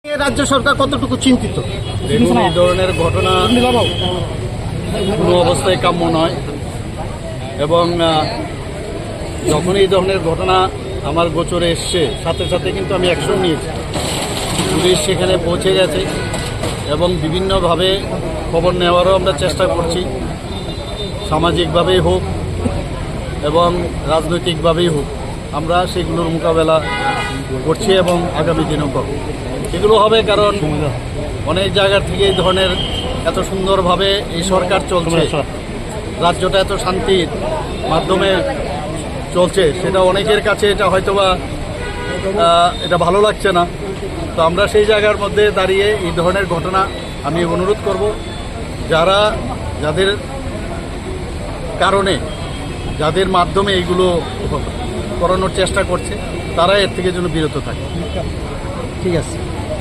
রাজ্য সরকার কতটুকু চিন্তিত? দেখুন, এই ধরনের ঘটনা কোনো অবস্থায় কাম্য নয় এবং যখন এই ধরনের ঘটনা আমার গোচরে এসছে সাথে সাথে কিন্তু আমি অ্যাকশন নিয়েছি। পুলিশ সেখানে পৌঁছে গেছে এবং বিভিন্নভাবে খবর নেওয়ারও আমরা চেষ্টা করছি, সামাজিকভাবেই হোক এবং রাজনৈতিকভাবেই হোক। আমরা সেগুলোর মোকাবেলা করছি এবং আগামী দিনেও করব। এগুলো হবে কারণ অনেক জায়গা থেকে এই ধরনের এত সুন্দরভাবে এই সরকার চলছে, রাজ্যটা এত শান্তির মাধ্যমে চলছে, সেটা অনেকের কাছে এটা হয়তোবা এটা ভালো লাগছে না। তো আমরা সেই জায়গার মধ্যে দাঁড়িয়ে এই ধরনের ঘটনা আমি অনুরোধ করব, যাদের কারণে যাদের মাধ্যমে এইগুলো করানোর চেষ্টা করছে তারা এর থেকে যেন বিরত থাকে। ঠিক আছে।